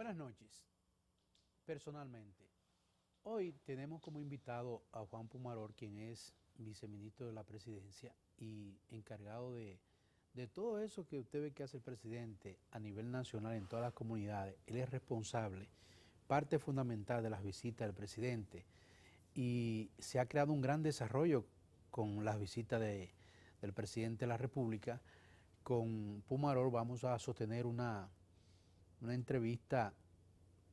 Buenas noches. Personalmente, hoy tenemos como invitado a Juan Pumarol, quien es viceministro de la Presidencia y encargado de todo eso que usted ve que hace el presidente a nivel nacional en todas las comunidades. Él es responsable, parte fundamental de las visitas del presidente, y se ha creado un gran desarrollo con las visitas del presidente de la República. Con Pumarol vamos a sostener una entrevista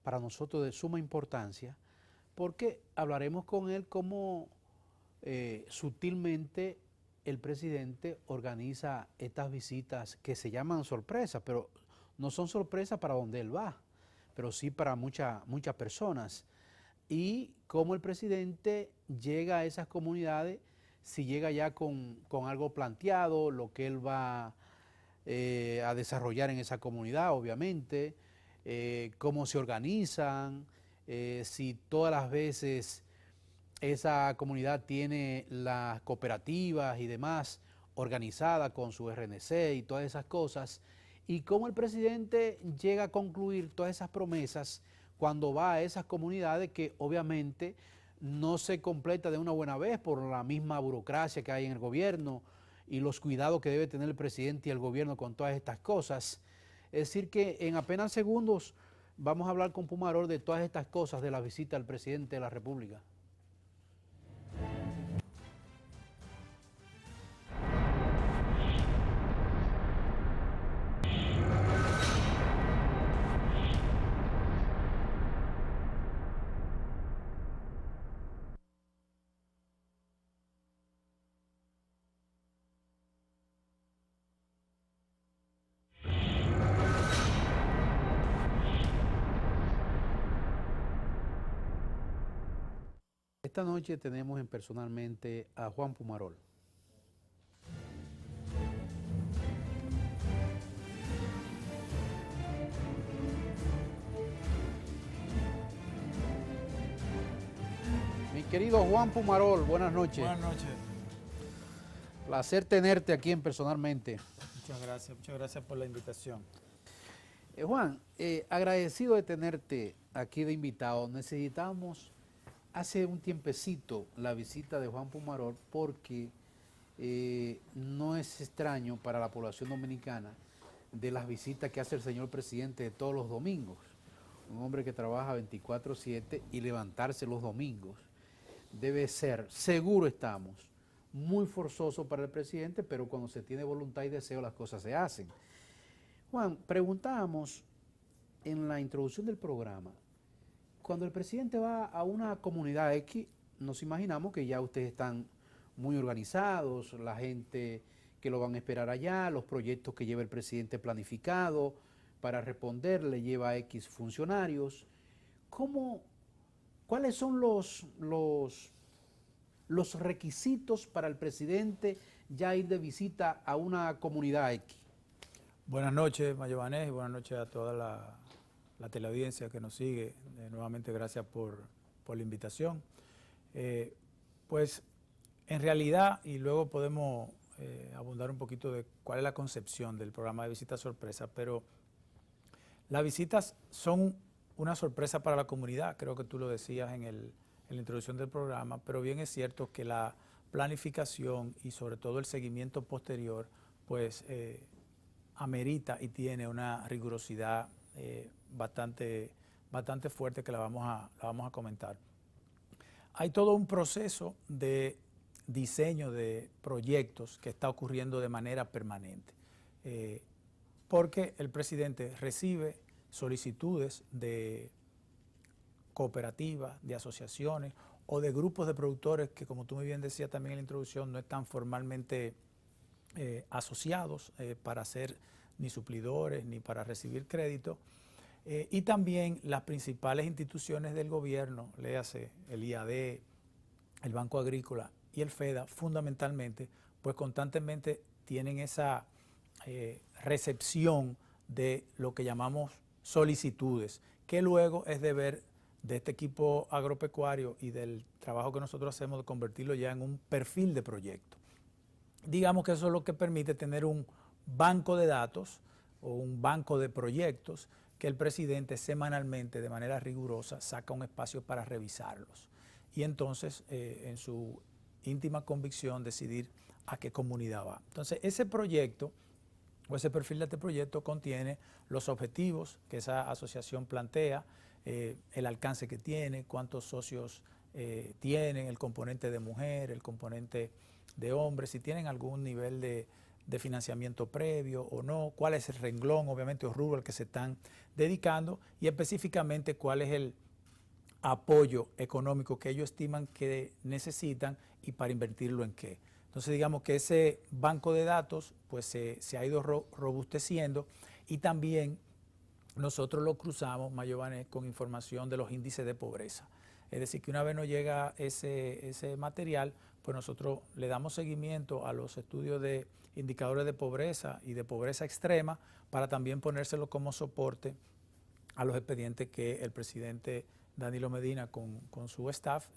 para nosotros de suma importancia, porque hablaremos con él cómo sutilmente el presidente organiza estas visitas que se llaman sorpresas, pero no son sorpresas para donde él va, pero sí para muchas personas. Y cómo el presidente llega a esas comunidades, si llega ya con algo planteado, lo que él va a desarrollar en esa comunidad, obviamente, cómo se organizan, si todas las veces esa comunidad tiene las cooperativas y demás organizadas con su RNC y todas esas cosas, y cómo el presidente llega a concluir todas esas promesas cuando va a esas comunidades que obviamente no se completa de una buena vez por la misma burocracia que hay en el gobierno y los cuidados que debe tener el presidente y el gobierno con todas estas cosas. Es decir que en apenas segundos vamos a hablar con Pumarol de todas estas cosas de la visita al presidente de la República. Esta noche tenemos personalmente a Juan Pumarol. Mi querido Juan Pumarol, buenas noches. Buenas noches. Placer tenerte aquí en Personalmente. Muchas gracias por la invitación. Juan, agradecido de tenerte aquí de invitado. Necesitamos hace un tiempecito la visita de Juan Pumarol porque no es extraño para la población dominicana de las visitas que hace el señor presidente todos los domingos. Un hombre que trabaja 24/7 y levantarse los domingos debe ser, seguro estamos, muy forzoso para el presidente, pero cuando se tiene voluntad y deseo las cosas se hacen. Juan, preguntábamos en la introducción del programa, cuando el presidente va a una comunidad X, nos imaginamos que ya ustedes están muy organizados, la gente que lo van a esperar allá, los proyectos que lleva el presidente planificado para responder, le lleva a X funcionarios. ¿Cuáles son los requisitos para el presidente ya ir de visita a una comunidad X? Buenas noches, Mayobanés, y buenas noches a toda la teleaudiencia que nos sigue. Nuevamente, gracias por la invitación. Pues, en realidad, y luego podemos abundar un poquito de cuál es la concepción del programa de visitas sorpresa, pero las visitas son una sorpresa para la comunidad, creo que tú lo decías en la introducción del programa, pero bien es cierto que la planificación y sobre todo el seguimiento posterior, pues amerita y tiene una rigurosidad bastante fuerte que la vamos a comentar. Hay todo un proceso de diseño de proyectos que está ocurriendo de manera permanente, porque el presidente recibe solicitudes de cooperativas, de asociaciones o de grupos de productores que, como tú muy bien decías también en la introducción, no están formalmente asociados para ser ni suplidores ni para recibir crédito, y también las principales instituciones del gobierno, léase el IAD, el Banco Agrícola y el FEDA, fundamentalmente, pues constantemente tienen esa recepción de lo que llamamos solicitudes, que luego es deber de este equipo agropecuario y del trabajo que nosotros hacemos de convertirlo ya en un perfil de proyecto. Digamos que eso es lo que permite tener un banco de datos o un banco de proyectos que el presidente semanalmente, de manera rigurosa, saca un espacio para revisarlos. Y entonces, en su íntima convicción, decidir a qué comunidad va. Entonces, ese proyecto o ese perfil de este proyecto contiene los objetivos que esa asociación plantea, el alcance que tiene, cuántos socios tienen, el componente de mujer, el componente de hombres, si tienen algún nivel de financiamiento previo o no, cuál es el renglón, obviamente, o rubro al que se están dedicando y específicamente cuál es el apoyo económico que ellos estiman que necesitan y para invertirlo en qué. Entonces, digamos que ese banco de datos pues se ha ido robusteciendo y también nosotros lo cruzamos, Mayovanés, con información de los índices de pobreza. Es decir, que una vez nos llega ese material, pues nosotros le damos seguimiento a los estudios de indicadores de pobreza y de pobreza extrema para también ponérselo como soporte a los expedientes que el presidente Danilo Medina con su staff,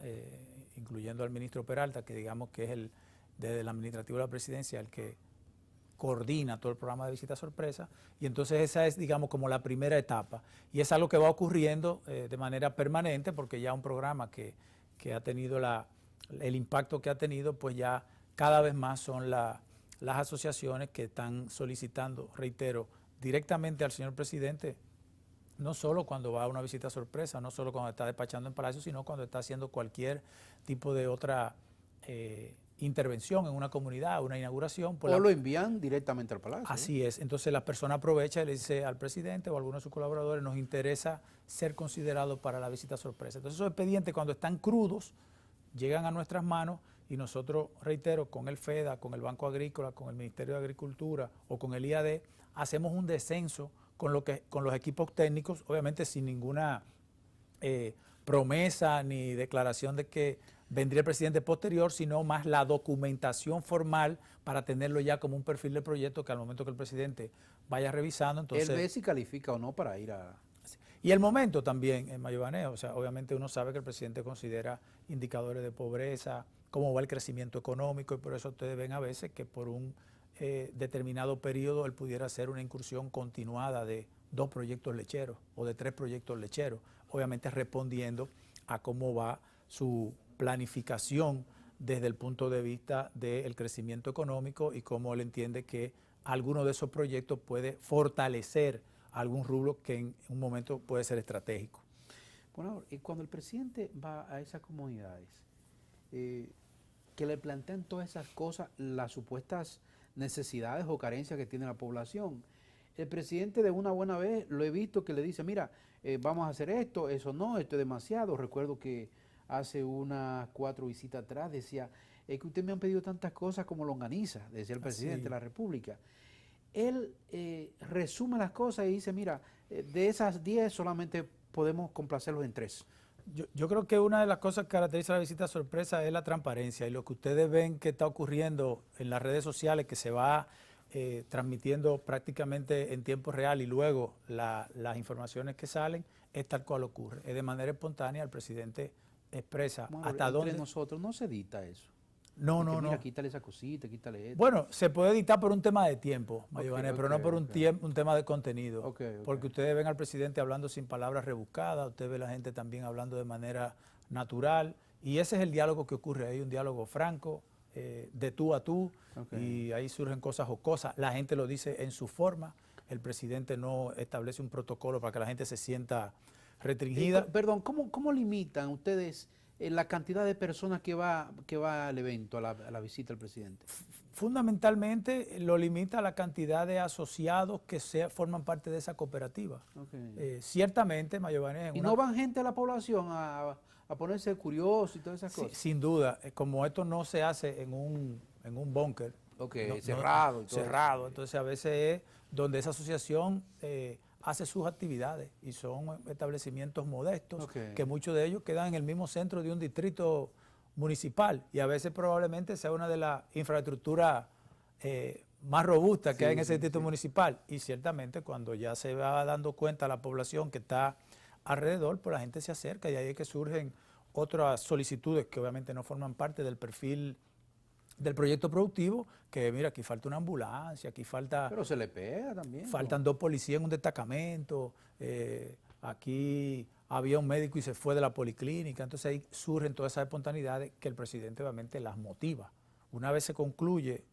incluyendo al ministro Peralta, que digamos que es desde el administrativo de la presidencia el que coordina todo el programa de visita sorpresa, y entonces esa es, digamos, como la primera etapa, y es algo que va ocurriendo de manera permanente, porque ya un programa que ha tenido el impacto que ha tenido, pues ya cada vez más son las asociaciones que están solicitando, reitero, directamente al señor presidente, no solo cuando va a una visita sorpresa, no solo cuando está despachando en Palacio, sino cuando está haciendo cualquier tipo de otra intervención en una comunidad, una inauguración. O lo envían directamente al Palacio. Así es. Entonces la persona aprovecha y le dice al presidente o a alguno de sus colaboradores, nos interesa ser considerados para la visita sorpresa. Entonces esos expedientes, cuando están crudos, llegan a nuestras manos y nosotros, reitero, con el FEDA, con el Banco Agrícola, con el Ministerio de Agricultura o con el IAD, hacemos un descenso con los equipos técnicos, obviamente sin ninguna promesa ni declaración de que vendría el presidente posterior, sino más la documentación formal para tenerlo ya como un perfil de proyecto que al momento que el presidente vaya revisando, entonces... Él ve si califica o no para ir a... Y el momento también, en Mayovanés, o sea, obviamente uno sabe que el presidente considera indicadores de pobreza, cómo va el crecimiento económico, y por eso ustedes ven a veces que por un determinado periodo él pudiera hacer una incursión continuada de 2 proyectos lecheros o de 3 proyectos lecheros, obviamente respondiendo a cómo va su planificación desde el punto de vista del crecimiento económico y cómo él entiende que alguno de esos proyectos puede fortalecer algún rubro que en un momento puede ser estratégico. Bueno, cuando el presidente va a esas comunidades, que le plantean todas esas cosas, las supuestas necesidades o carencias que tiene la población, el presidente de una buena vez lo he visto que le dice, mira, vamos a hacer esto, eso no, esto es demasiado. Recuerdo que hace unas 4 visitas atrás decía, es que ustedes me han pedido tantas cosas como longaniza, decía el presidente de la República. Él resume las cosas y dice, mira, de esas 10 solamente podemos complacerlos en 3. Yo creo que una de las cosas que caracteriza la visita sorpresa es la transparencia, y lo que ustedes ven que está ocurriendo en las redes sociales, que se va transmitiendo prácticamente en tiempo real, y luego las informaciones que salen, es tal cual ocurre. Es de manera espontánea, el presidente expresa hasta dónde... Entre nosotros no se edita eso. No, Mira, quítale esa cosita, quítale esto. Bueno, se puede editar por un tema de tiempo, Mayovanés, pero no por un tema de contenido. Porque ustedes ven al presidente hablando sin palabras rebuscadas, ustedes ven a la gente también hablando de manera natural, y ese es el diálogo que ocurre ahí, un diálogo franco, de tú a tú, y ahí surgen cosas jocosas. La gente lo dice en su forma, el presidente no establece un protocolo para que la gente se sienta restringida. Perdón, ¿cómo limitan ustedes la cantidad de personas que va al evento, a la visita del presidente? Fundamentalmente lo limita la cantidad de asociados que forman parte de esa cooperativa. Ciertamente, Mayovanés... ¿Y no van gente a la población a ponerse curioso y todas esas cosas? Sin duda, como esto no se hace en un búnker. Cerrado. Cerrado, entonces a veces es donde esa asociación... hace sus actividades, y son establecimientos modestos, que muchos de ellos quedan en el mismo centro de un distrito municipal, y a veces probablemente sea una de las infraestructuras más robustas que hay en ese distrito municipal, y ciertamente cuando ya se va dando cuenta la población que está alrededor, pues la gente se acerca, y ahí es que surgen otras solicitudes que obviamente no forman parte del perfil del proyecto productivo, que mira, aquí falta una ambulancia, aquí falta... Pero se le pega también, Faltan 2 policías en un destacamento, aquí había un médico y se fue de la policlínica, entonces ahí surgen todas esas espontaneidades que el presidente obviamente las motiva. Una vez se concluye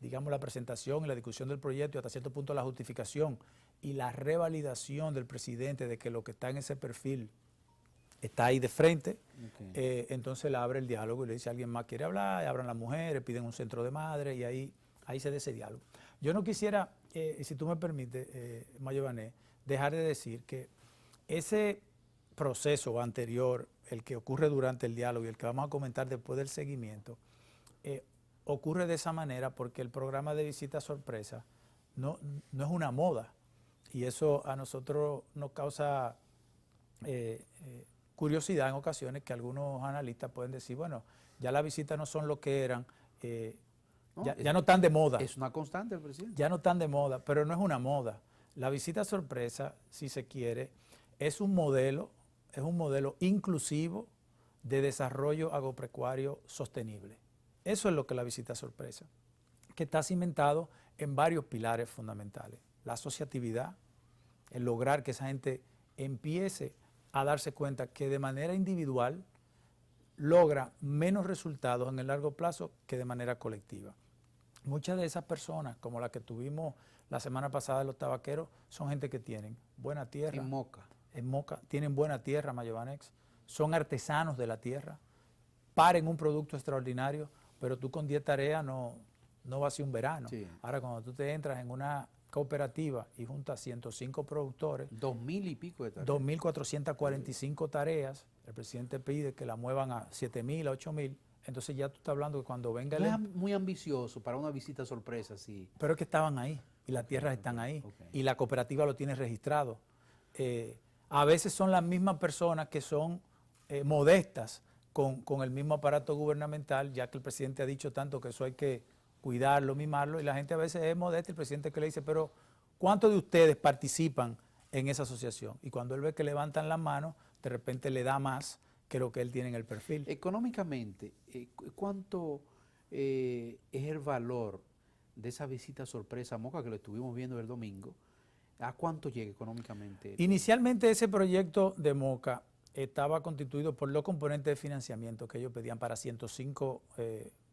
digamos, la presentación y la discusión del proyecto y hasta cierto punto la justificación y la revalidación del presidente de que lo que está en ese perfil está ahí de frente, entonces le abre el diálogo y le dice, alguien más quiere hablar, y abran las mujeres, piden un centro de madre y ahí se da ese diálogo. Yo no quisiera, si tú me permites, Mayobané, dejar de decir que ese proceso anterior, el que ocurre durante el diálogo y el que vamos a comentar después del seguimiento, ocurre de esa manera porque el programa de visita sorpresa no es una moda y eso a nosotros nos causa curiosidad en ocasiones que algunos analistas pueden decir, bueno, ya las visitas no son lo que eran, ya no están de moda. Es una constante el presidente. Ya no están de moda, pero no es una moda. La visita sorpresa, si se quiere, es un modelo inclusivo de desarrollo agropecuario sostenible. Eso es lo que es la visita sorpresa, que está cimentado en varios pilares fundamentales. La asociatividad, el lograr que esa gente empiece a darse cuenta que de manera individual logra menos resultados en el largo plazo que de manera colectiva. Muchas de esas personas, como las que tuvimos la semana pasada de los tabaqueros, son gente que tienen buena tierra. En Moca. En Moca, tienen buena tierra, Mayobanex, son artesanos de la tierra, paren un producto extraordinario, pero tú con 10 tareas no vas a ser un verano. Sí. Ahora, cuando tú te entras en una cooperativa y juntas 105 productores, 2.000 y pico de tareas. 2.445 tareas, el presidente pide que la muevan a 7.000, a 8.000, entonces ya tú estás hablando que cuando venga No es muy ambicioso para una visita sorpresa, sí. Pero es que estaban ahí y las tierras están ahí y la cooperativa lo tiene registrado. A veces son las mismas personas que son modestas con el mismo aparato gubernamental, ya que el presidente ha dicho tanto que eso hay que cuidarlo, mimarlo, y la gente a veces es modesta, el presidente que le dice, pero ¿cuántos de ustedes participan en esa asociación? Y cuando él ve que levantan las manos, de repente le da más que lo que él tiene en el perfil. Económicamente, ¿cuánto es el valor de esa visita sorpresa a Moca que lo estuvimos viendo el domingo? ¿A cuánto llega económicamente? Inicialmente ese proyecto de Moca estaba constituido por los componentes de financiamiento que ellos pedían para 105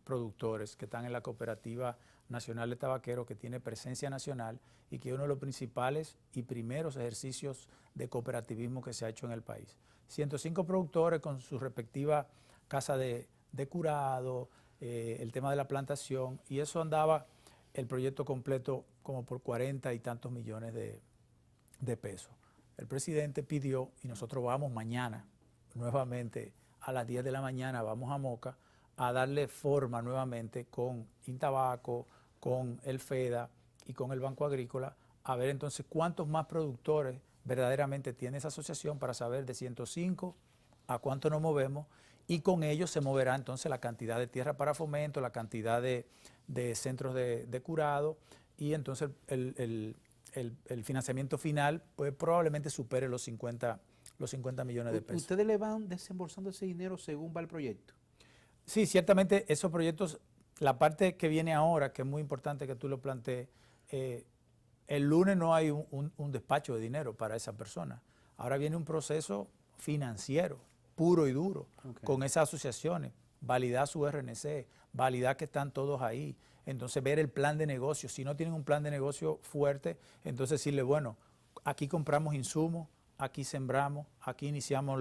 productores que están en la Cooperativa Nacional de Tabaqueros, que tiene presencia nacional y que es uno de los principales y primeros ejercicios de cooperativismo que se ha hecho en el país. 105 productores con su respectiva casa de curado, el tema de la plantación, y eso andaba el proyecto completo como por 40 y tantos millones de pesos. El presidente pidió, y nosotros vamos mañana, nuevamente a las 10 de la mañana, vamos a Moca, a darle forma nuevamente con Intabaco, con el FEDA y con el Banco Agrícola, a ver entonces cuántos más productores verdaderamente tiene esa asociación para saber de 105 a cuánto nos movemos, y con ellos se moverá entonces la cantidad de tierra para fomento, la cantidad de centros de curado, y entonces el financiamiento final pues probablemente supere los 50 millones de pesos. ¿Ustedes le van desembolsando ese dinero según va el proyecto? Sí, ciertamente esos proyectos, la parte que viene ahora, que es muy importante que tú lo plantees, el lunes no hay un despacho de dinero para esa persona. Ahora viene un proceso financiero, puro y duro, con esas asociaciones, validar su RNC, validar que están todos ahí, entonces ver el plan de negocio. Si no tienen un plan de negocio fuerte, entonces decirle, bueno, aquí compramos insumos, aquí sembramos, aquí iniciamos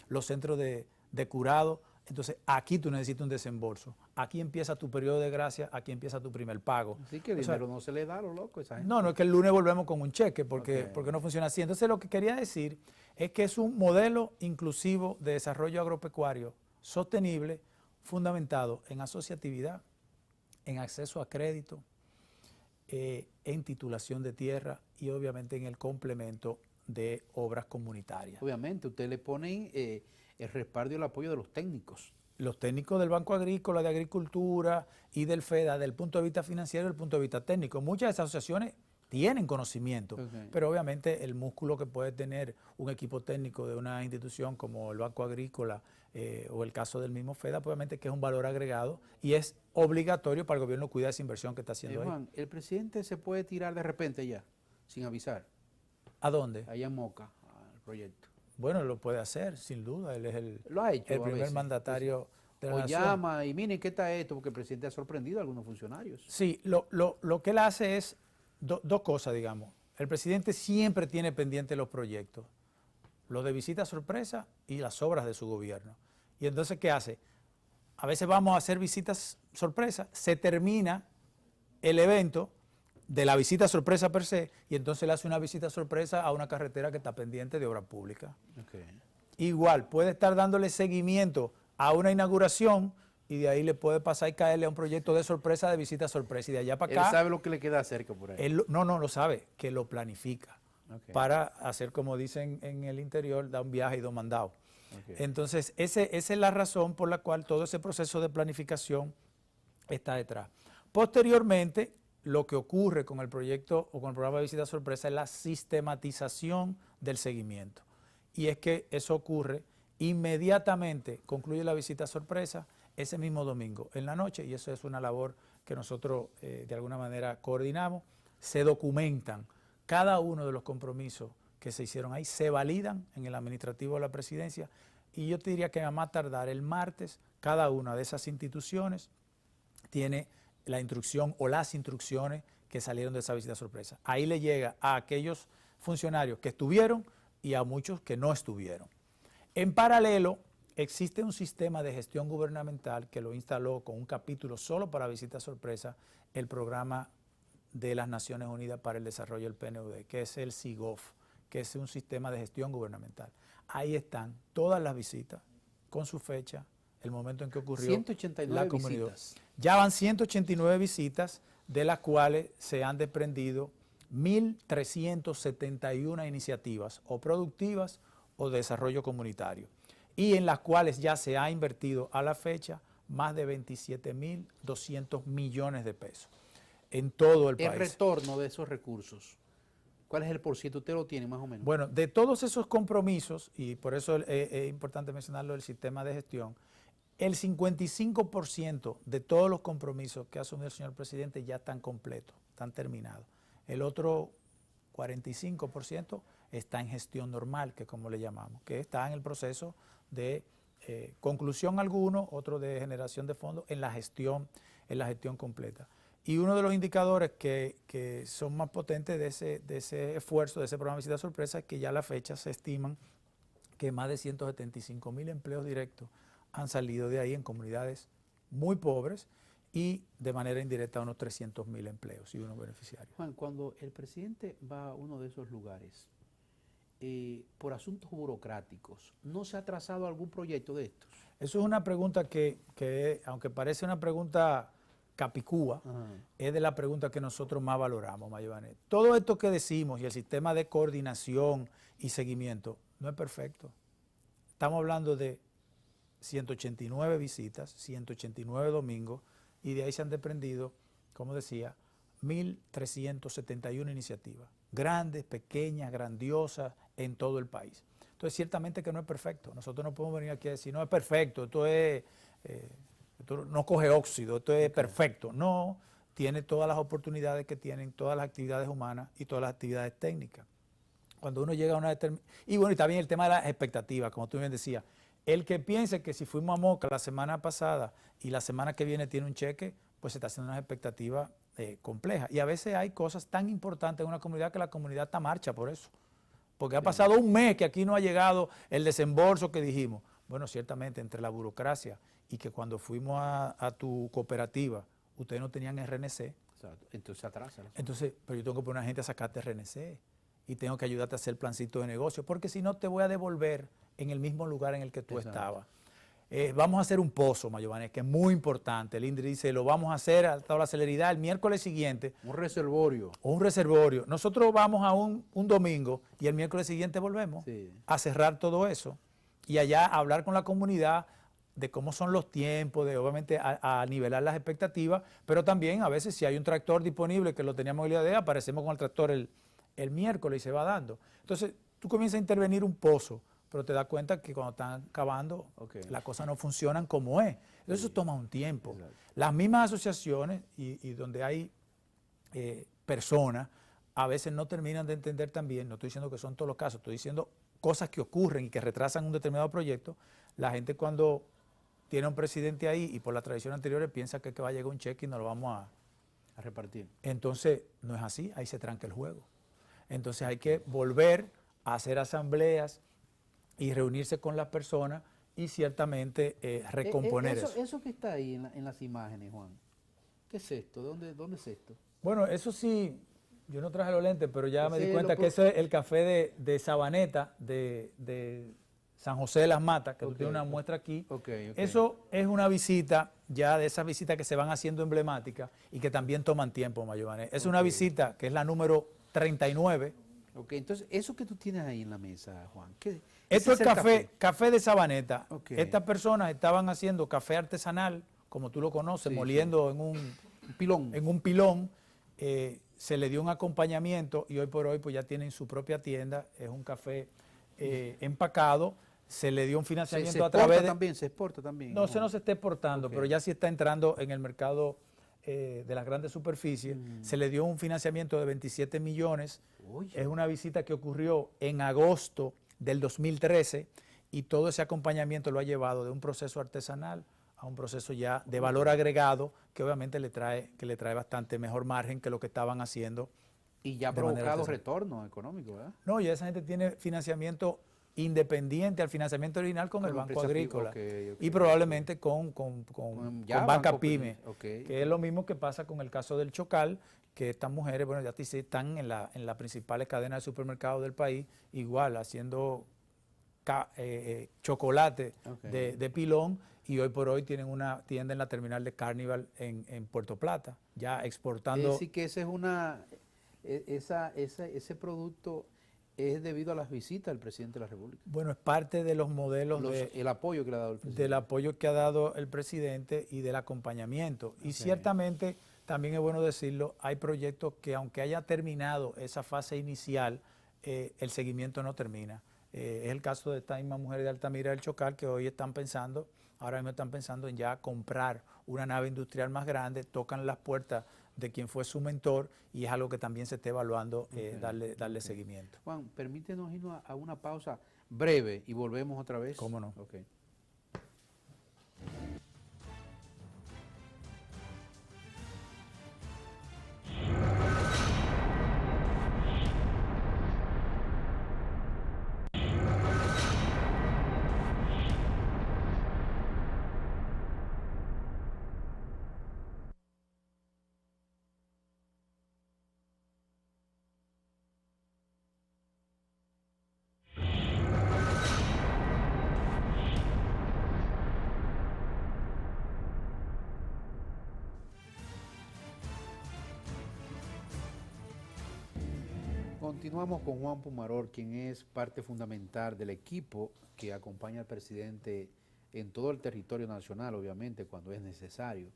los centros de curado, entonces aquí tú necesitas un desembolso, aquí empieza tu periodo de gracia, aquí empieza tu primer pago. Así que el dinero no se le da a lo loco a esa gente. No es que el lunes volvemos con un cheque porque no funciona así. Entonces lo que quería decir es que es un modelo inclusivo de desarrollo agropecuario sostenible, fundamentado en asociatividad, en acceso a crédito, en titulación de tierra y obviamente en el complemento de obras comunitarias. Obviamente, ustedes le ponen el respaldo y el apoyo de los técnicos. Los técnicos del Banco Agrícola, de Agricultura y del FEDA, del punto de vista financiero y del punto de vista técnico. Muchas de esas asociaciones tienen conocimiento, Okay. pero obviamente el músculo que puede tener un equipo técnico de una institución como el Banco Agrícola o el caso del mismo FEDA, pues obviamente que es un valor agregado y es obligatorio para el gobierno cuidar esa inversión que está haciendo ahí. Juan, el presidente se puede tirar de repente ya, sin avisar, ¿A dónde? allá en Moca, al proyecto. Bueno, lo puede hacer, sin duda, él es el Lo ha hecho el a primer veces. mandatario de la O nación. llama y miren qué está esto, porque el presidente ha sorprendido a algunos funcionarios. Sí, lo que él hace es dos cosas, digamos. El presidente siempre tiene pendiente los proyectos, los de visita sorpresa y las obras de su gobierno. Y entonces, ¿qué hace? A veces vamos a hacer visitas sorpresa, se termina el evento de la visita sorpresa per se, y entonces le hace una visita sorpresa a una carretera que está pendiente de obra pública. Okay. Igual, puede estar dándole seguimiento a una inauguración y de ahí le puede pasar y caerle a un proyecto de sorpresa, de visita sorpresa, y de allá para Él acá. sabe lo que le queda cerca por ahí. Él no lo sabe, que lo planifica Okay. para hacer, como dicen en el interior, da un viaje y dos mandados. Okay. Entonces, esa es la razón por la cual todo ese proceso de planificación está detrás. Posteriormente, lo que ocurre con el proyecto o con el programa de visita sorpresa es la sistematización del seguimiento. Y es que eso ocurre inmediatamente, concluye la visita sorpresa ese mismo domingo en la noche, y eso es una labor que nosotros de alguna manera coordinamos. Se documentan cada uno de los compromisos que se hicieron ahí, se validan en el administrativo de la presidencia, y yo te diría que a más tardar el martes, cada una de esas instituciones tiene la instrucción o las instrucciones que salieron de esa visita sorpresa. Ahí le llega a aquellos funcionarios que estuvieron y a muchos que no estuvieron. En paralelo, existe un sistema de gestión gubernamental que lo instaló con un capítulo solo para visitas sorpresa, el programa de las Naciones Unidas para el Desarrollo del PNUD, que es el SIGOF, que es un sistema de gestión gubernamental. Ahí están todas las visitas, con su fecha, el momento en que ocurrió 189 la comunidad. visitas. Ya van 189 visitas, de las cuales se han desprendido 1.371 iniciativas o productivas o de desarrollo comunitario, y en las cuales ya se ha invertido a la fecha más de 27.200 millones de pesos en todo el país. El retorno de esos recursos, ¿cuál es el porciento? Usted lo tiene más o menos. Bueno, de todos esos compromisos, y por eso es importante mencionarlo del sistema de gestión, el 55% de todos los compromisos que ha asumido el señor presidente ya están completos, están terminados. El otro 45% está en gestión normal, que como le llamamos, que está en el proceso de conclusión alguno, otro de generación de fondos en la gestión completa. Y uno de los indicadores que son más potentes de ese esfuerzo, de ese programa de visita sorpresa, es que ya a la fecha se estiman que más de 175.000 empleos directos han salido de ahí en comunidades muy pobres y de manera indirecta unos 300.000 empleos y unos beneficiarios. Juan, cuando el presidente va a uno de esos lugares, por asuntos burocráticos, ¿no se ha trazado algún proyecto de estos? Eso es una pregunta que aunque parece una pregunta capicúa, es de la pregunta que nosotros más valoramos, Mayobanet. Todo esto que decimos y el sistema de coordinación y seguimiento no es perfecto. Estamos hablando de 189 visitas, 189 domingos, y de ahí se han desprendido, como decía, 1.371 iniciativas, grandes, pequeñas, grandiosas, en todo el país. Entonces, ciertamente que no es perfecto. Nosotros no podemos venir aquí a decir, no es perfecto, esto no coge óxido, esto es perfecto. No, tiene todas las oportunidades que tienen todas las actividades humanas y todas las actividades técnicas. Cuando uno llega a una determinación... Y bueno, y también el tema de las expectativas, como tú bien decías. El que piense que si fuimos a Moca la semana pasada y la semana que viene tiene un cheque, pues se está haciendo una expectativa compleja. Y a veces hay cosas tan importantes en una comunidad que la comunidad está marcha por eso. Porque ha pasado un mes que aquí no ha llegado el desembolso que dijimos. Bueno, ciertamente entre la burocracia y que cuando fuimos a tu cooperativa, ustedes no tenían RNC. Exacto. Entonces atrasa. Entonces, pero yo tengo que poner a una gente a sacarte RNC y tengo que ayudarte a hacer el plancito de negocio, porque si no te voy a devolver en el mismo lugar en el que tú estabas. Vamos a hacer un pozo, Mayobanes, que es muy importante. El INDRI dice, lo vamos a hacer a toda la celeridad el miércoles siguiente. Un reservorio. O un reservorio. Nosotros vamos a un domingo y el miércoles siguiente volvemos a cerrar todo eso y allá a hablar con la comunidad, de cómo son los tiempos, de obviamente a nivelar las expectativas, pero también a veces si hay un tractor disponible que lo teníamos el día de hoy, aparecemos con el tractor el miércoles y se va dando. Entonces tú comienzas a intervenir un pozo, pero te das cuenta que cuando están cavando las cosas no funcionan como es. Entonces eso toma un tiempo. Exacto. Las mismas asociaciones y donde hay personas, a veces no terminan de entender también, no estoy diciendo que son todos los casos, estoy diciendo cosas que ocurren y que retrasan un determinado proyecto. La gente cuando tiene un presidente ahí y por la tradición anterior piensa que va a llegar un cheque y nos lo vamos A repartir. Entonces, no es así, ahí se tranca el juego. Entonces hay que volver a hacer asambleas y reunirse con las personas y ciertamente recomponer eso. Eso que está ahí en las imágenes, Juan, ¿qué es esto? ¿Dónde es esto? Bueno, eso sí, yo no traje los lentes, pero ya me Ese di cuenta que ese es el café de Sabaneta, de San José de las Matas, que tú tienes una muestra aquí. Eso es una visita, ya de esas visitas que se van haciendo emblemáticas y que también toman tiempo, Mayované. Es una visita que es la número 39. Ok, entonces, eso que tú tienes ahí en la mesa, Juan, ¿qué? Esto es café de Sabaneta. Okay. Estas personas estaban haciendo café artesanal, como tú lo conoces, moliendo en un pilón. Se le dio un acompañamiento y hoy por hoy pues ya tienen su propia tienda. Es un café empacado. Se le dio un financiamiento a través de... Se exporta también. No, no se está exportando, pero ya sí está entrando en el mercado de las grandes superficies. Se le dio un financiamiento de 27 millones. Es una visita que ocurrió en agosto del 2013 y todo ese acompañamiento lo ha llevado de un proceso artesanal a un proceso ya de valor agregado que obviamente le trae bastante mejor margen que lo que estaban haciendo. Y ya ha provocado retorno económico, ¿verdad? No, ya esa gente tiene financiamiento independiente al financiamiento original con el Banco Agrícola y probablemente con Banca Pyme, que es lo mismo que pasa con el caso del Chocal, que estas mujeres, bueno, ya están en las principales cadenas de supermercados del país, igual haciendo chocolate de pilón, y hoy por hoy tienen una tienda en la terminal de Carnival en Puerto Plata, ya exportando. Es decir, que ese producto es debido a las visitas del presidente de la República. Bueno, es parte de los modelos el apoyo que le ha dado el presidente. Del apoyo que ha dado el presidente y del acompañamiento. Y ciertamente, también es bueno decirlo, hay proyectos que aunque haya terminado esa fase inicial, el seguimiento no termina. Es el caso de estas mismas mujeres de Altamira del Chocal que hoy ahora mismo están pensando en ya comprar una nave industrial más grande, tocan las puertas de quien fue su mentor y es algo que también se está evaluando darle seguimiento. Juan, permítenos irnos a una pausa breve y volvemos otra vez. ¿Cómo no? Okay. Continuamos con Juan Pumaror, quien es parte fundamental del equipo que acompaña al presidente en todo el territorio nacional, obviamente, cuando es necesario.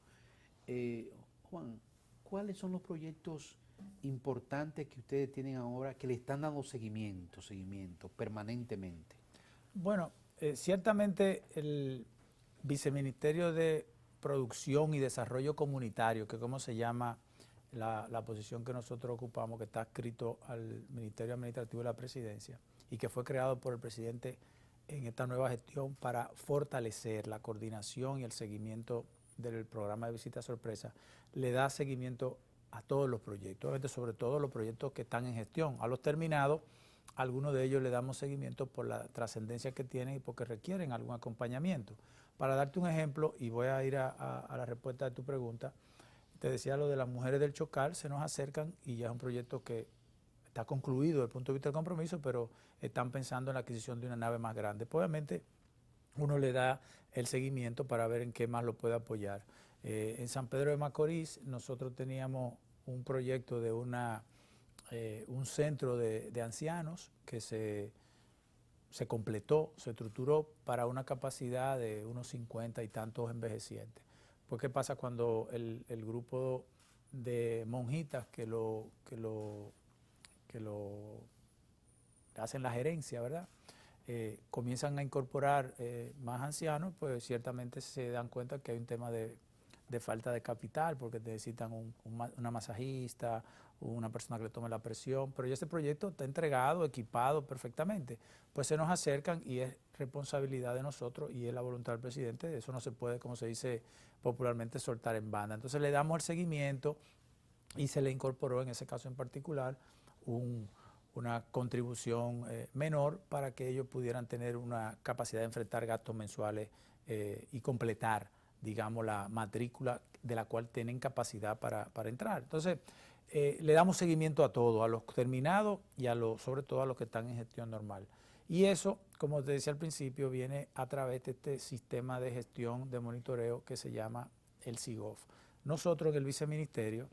Juan, ¿cuáles son los proyectos importantes que ustedes tienen ahora que le están dando seguimiento permanentemente? Bueno, ciertamente el Viceministerio de Producción y Desarrollo Comunitario, que es como se llama la posición que nosotros ocupamos, que está adscrito al Ministerio Administrativo de la Presidencia y que fue creado por el presidente en esta nueva gestión para fortalecer la coordinación y el seguimiento del programa de visita sorpresa, le da seguimiento a todos los proyectos, sobre todo los proyectos que están en gestión. A los terminados, algunos de ellos le damos seguimiento por la trascendencia que tienen y porque requieren algún acompañamiento. Para darte un ejemplo, y voy a ir a la respuesta de tu pregunta, te decía lo de las mujeres del Chocal, se nos acercan y ya es un proyecto que está concluido desde el punto de vista del compromiso, pero están pensando en la adquisición de una nave más grande. Pues obviamente uno le da el seguimiento para ver en qué más lo puede apoyar. En San Pedro de Macorís nosotros teníamos un proyecto de un centro de ancianos que se se completó, se estructuró para una capacidad de unos 50 y tantos envejecientes. Pues, ¿qué pasa cuando el grupo de monjitas que lo hacen la gerencia, ¿verdad? Comienzan a incorporar más ancianos, pues ciertamente se dan cuenta que hay un tema de falta de capital, porque necesitan una masajista, una persona que le tome la presión, pero ya ese proyecto está entregado, equipado perfectamente. Pues se nos acercan y es responsabilidad de nosotros y es la voluntad del presidente, eso no se puede, como se dice popularmente, soltar en banda. Entonces le damos el seguimiento y se le incorporó en ese caso en particular una contribución menor para que ellos pudieran tener una capacidad de enfrentar gastos mensuales y completar, digamos, la matrícula de la cual tienen capacidad para entrar. Entonces, le damos seguimiento a todo, a los terminados y sobre todo a los que están en gestión normal. Y eso, como te decía al principio, viene a través de este sistema de gestión de monitoreo que se llama el SIGOF. Nosotros en el viceministerio,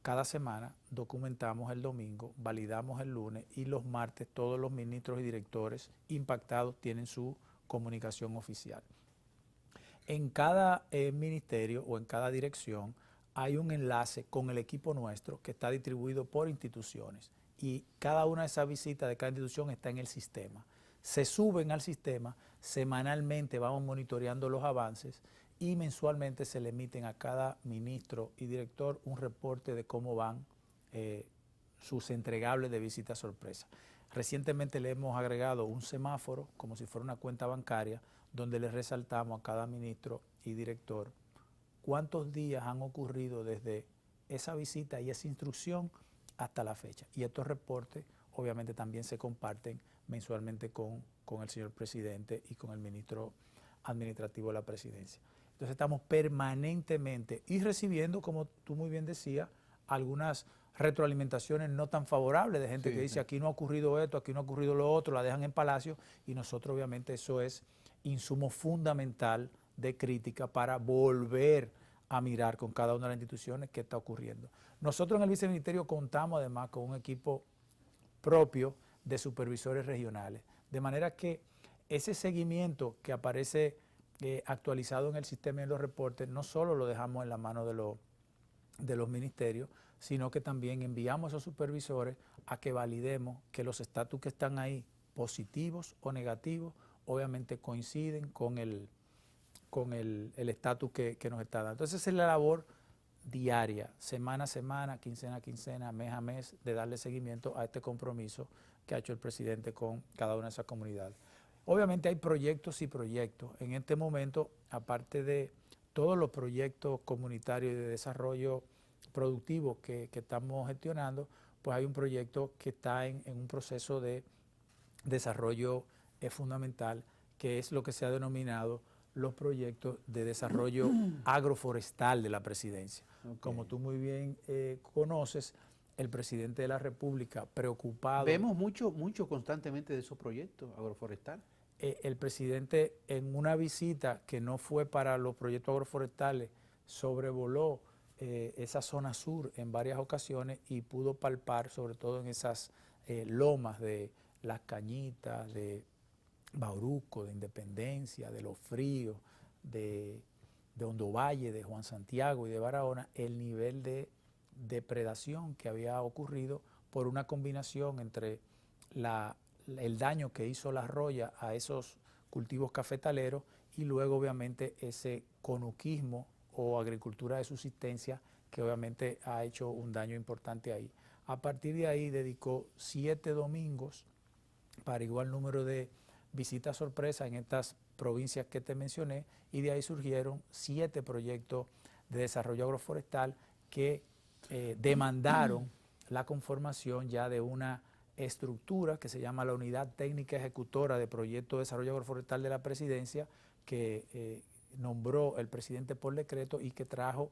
cada semana documentamos el domingo, validamos el lunes y los martes todos los ministros y directores impactados tienen su comunicación oficial. En cada ministerio o en cada dirección hay un enlace con el equipo nuestro que está distribuido por instituciones y cada una de esas visitas de cada institución está en el sistema. Se suben al sistema, semanalmente vamos monitoreando los avances y mensualmente se le emiten a cada ministro y director un reporte de cómo van sus entregables de visita sorpresa. Recientemente le hemos agregado un semáforo, como si fuera una cuenta bancaria, donde le resaltamos a cada ministro y director cuántos días han ocurrido desde esa visita y esa instrucción hasta la fecha. Y estos reportes obviamente también se comparten mensualmente con el señor presidente y con el ministro administrativo de la presidencia. Entonces estamos permanentemente y recibiendo, como tú muy bien decías, algunas retroalimentaciones no tan favorables de gente que dice aquí no ha ocurrido esto, aquí no ha ocurrido lo otro, la dejan en Palacio y nosotros obviamente eso es insumo fundamental de crítica para volver a mirar con cada una de las instituciones qué está ocurriendo. Nosotros en el viceministerio contamos además con un equipo propio de supervisores regionales, de manera que ese seguimiento que aparece actualizado en el sistema y en los reportes no solo lo dejamos en la mano de los ministerios, sino que también enviamos a esos supervisores a que validemos que los estatus que están ahí, positivos o negativos, obviamente coinciden con el estatus que nos está dando. Entonces esa es la labor diaria, semana a semana, quincena a quincena, mes a mes, de darle seguimiento a este compromiso que ha hecho el presidente con cada una de esas comunidades. Obviamente hay proyectos y proyectos. En este momento, aparte de todos los proyectos comunitarios y de desarrollo productivo que estamos gestionando, pues hay un proyecto que está en un proceso de desarrollo fundamental, que es lo que se ha denominado los proyectos de desarrollo agroforestal de la presidencia. Okay. Como tú muy bien conoces, el presidente de la República preocupado... Vemos mucho constantemente de esos proyectos agroforestales. El presidente en una visita que no fue para los proyectos agroforestales sobrevoló esa zona sur en varias ocasiones y pudo palpar, sobre todo en esas lomas de Las Cañitas, de Bauruco, de Independencia, de Los Fríos, de Hondo Valle, de Juan Santiago y de Barahona, el nivel de depredación que había ocurrido por una combinación entre el daño que hizo la roya a esos cultivos cafetaleros y luego obviamente ese conuquismo o agricultura de subsistencia que obviamente ha hecho un daño importante ahí. A partir de ahí dedicó 7 domingos para igual número de visitas sorpresa en estas provincias que te mencioné y de ahí surgieron 7 proyectos de desarrollo agroforestal que demandaron la conformación ya de una estructura que se llama la Unidad Técnica Ejecutora de Proyectos de Desarrollo Agroforestal de la Presidencia, que nombró el presidente por decreto y que trajo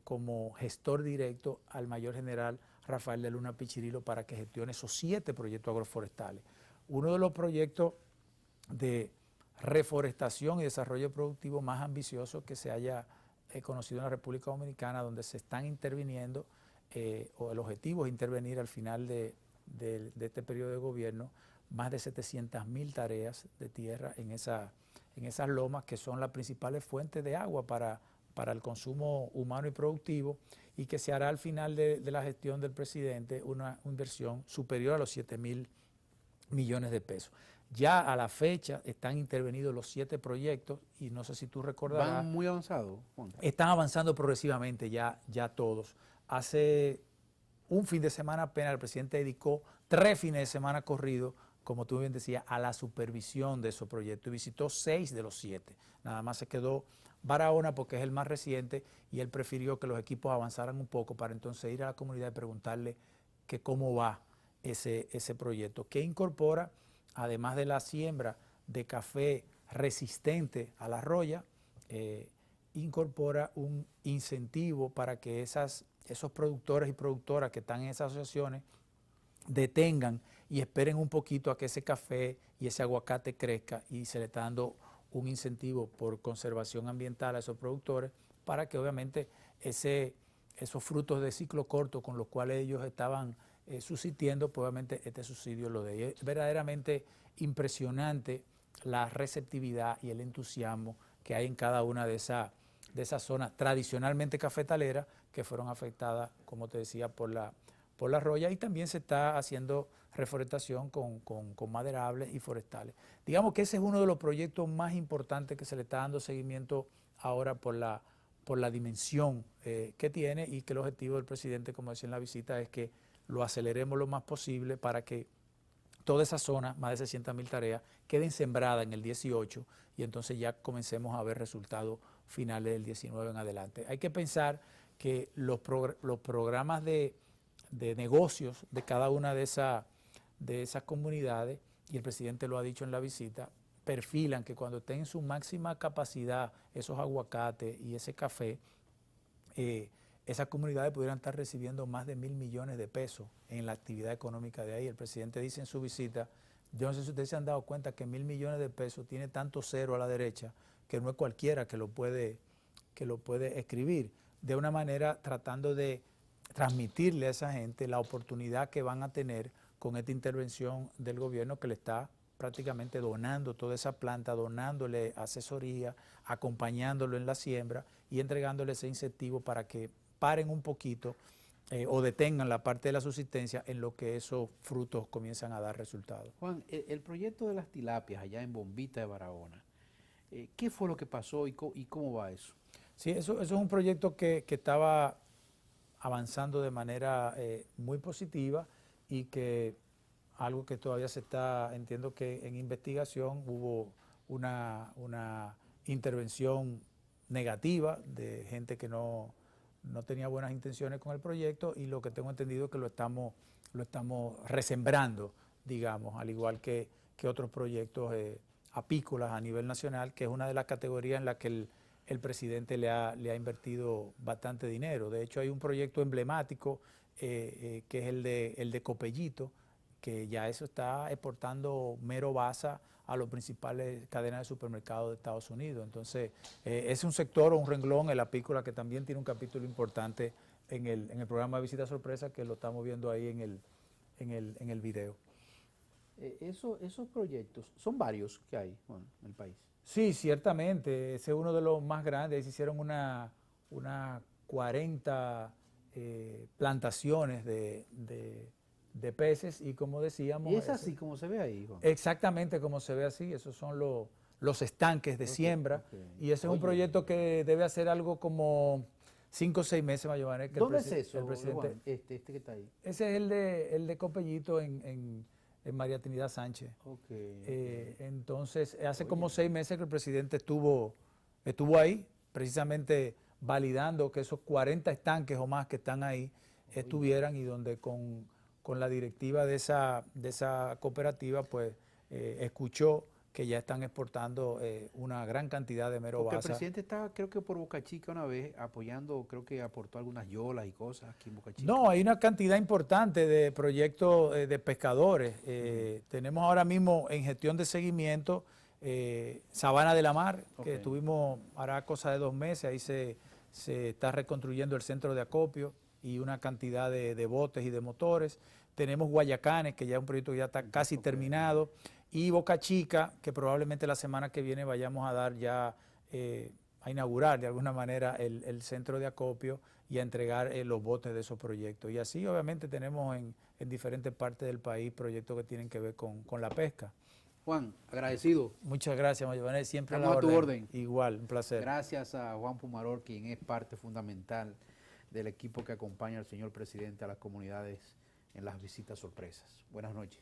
como gestor directo al mayor general Rafael de Luna Pichirilo para que gestione esos 7 proyectos agroforestales. Uno de los proyectos de reforestación y desarrollo productivo más ambiciosos que se haya conocido en la República Dominicana, donde se están interviniendo, o el objetivo es intervenir al final de este periodo de gobierno, más de 700.000 tareas de tierra en esas lomas, que son las principales fuentes de agua para el consumo humano y productivo, y que se hará al final de la gestión del presidente una inversión superior a los 7.000 millones de pesos. Ya a la fecha están intervenidos los 7 proyectos, y no sé si tú recordarás. ¿Van muy avanzados, Juan? Están avanzando progresivamente ya todos. Hace un fin de semana apenas el presidente dedicó 3 fines de semana corridos, como tú bien decías, a la supervisión de esos proyectos, y visitó 6 de los 7. Nada más se quedó Barahona porque es el más reciente, y él prefirió que los equipos avanzaran un poco para entonces ir a la comunidad y preguntarle que cómo va ese proyecto, que incorpora, además de la siembra de café resistente a la roya, incorpora un incentivo para que esos productores y productoras que están en esas asociaciones detengan y esperen un poquito a que ese café y ese aguacate crezca, y se le está dando un incentivo por conservación ambiental a esos productores para que obviamente esos frutos de ciclo corto con los cuales ellos estaban subsistiendo, pues obviamente este subsidio lo de ellos. Es verdaderamente impresionante la receptividad y el entusiasmo que hay en cada una de esas zonas tradicionalmente cafetaleras que fueron afectadas, como te decía, por la roya, y también se está haciendo reforestación con maderables y forestales. Digamos que ese es uno de los proyectos más importantes que se le está dando seguimiento ahora por la dimensión que tiene, y que el objetivo del presidente, como decía en la visita, es que lo aceleremos lo más posible para que toda esa zona, más de 600.000 tareas, queden sembradas en el 18, y entonces ya comencemos a ver resultados finales del 19 en adelante. Hay que pensar que los programas de negocios de cada una de esas comunidades, y el presidente lo ha dicho en la visita, perfilan que cuando estén en su máxima capacidad esos aguacates y ese café, esas comunidades pudieran estar recibiendo más de 1.000 millones de pesos en la actividad económica de ahí. El presidente dice en su visita, yo no sé si ustedes se han dado cuenta que 1.000 millones de pesos tiene tanto cero a la derecha que no es cualquiera que lo puede escribir, de una manera tratando de transmitirle a esa gente la oportunidad que van a tener con esta intervención del gobierno, que le está prácticamente donando toda esa planta, donándole asesoría, acompañándolo en la siembra y entregándole ese incentivo para que paren un poquito o detengan la parte de la subsistencia en lo que esos frutos comienzan a dar resultados. Juan, el proyecto de las tilapias allá en Bombita de Barahona, ¿qué fue lo que pasó y cómo va eso? Sí, eso es un proyecto que estaba avanzando de manera muy positiva, y que algo que todavía se está, entiendo que en investigación hubo una intervención negativa de gente que no tenía buenas intenciones con el proyecto, y lo que tengo entendido es que lo estamos resembrando, digamos, al igual que otros proyectos apícolas a nivel nacional, que es una de las categorías en las que el presidente le ha invertido bastante dinero. De hecho, hay un proyecto emblemático que es el de Copellito, que ya eso está exportando mero basa a las principales cadenas de supermercados de Estados Unidos. Entonces, es un sector o un renglón, el apícola, que también tiene un capítulo importante en el programa de Visita Sorpresa, que lo estamos viendo ahí en el video. Esos proyectos, son varios que hay, Juan, en el país. Sí, ciertamente, ese es uno de los más grandes. Ahí se hicieron unas 40 plantaciones de peces, y como decíamos... Y es así como se ve ahí, Juan. Exactamente como se ve así, esos son los estanques de siembra, y ese es un proyecto que debe hacer algo como 5 o 6 meses, Mayobanes. ¿Dónde es eso, Juan, este que está ahí? Ese es el de Copellito en María Trinidad Sánchez. Entonces, hace como 6 meses que el presidente estuvo ahí, precisamente validando que esos 40 estanques o más que están ahí estuvieran, y donde con la directiva de esa cooperativa, pues escuchó que ya están exportando una gran cantidad de mero basa. Porque el presidente estaba, creo que por Boca Chica una vez, apoyando, creo que aportó algunas yolas y cosas aquí en Boca Chica. No, hay una cantidad importante de proyectos de pescadores. Tenemos ahora mismo en gestión de seguimiento Sabana de la Mar, que estuvimos, hará cosa de 2 meses, ahí se está reconstruyendo el centro de acopio. y una cantidad de botes y de motores. Tenemos Guayacanes, que ya es un proyecto que ya está casi terminado, y Boca Chica, que probablemente la semana que viene vayamos a dar ya, a inaugurar de alguna manera el centro de acopio y a entregar los botes de esos proyectos. Y así obviamente tenemos en diferentes partes del país proyectos que tienen que ver con la pesca. Juan, agradecido. Muchas gracias, Mayobané, siempre Estamos a tu orden. Igual, un placer. Gracias a Juan Pumarol, quien es parte fundamental del equipo que acompaña al señor presidente a las comunidades en las visitas sorpresas. Buenas noches.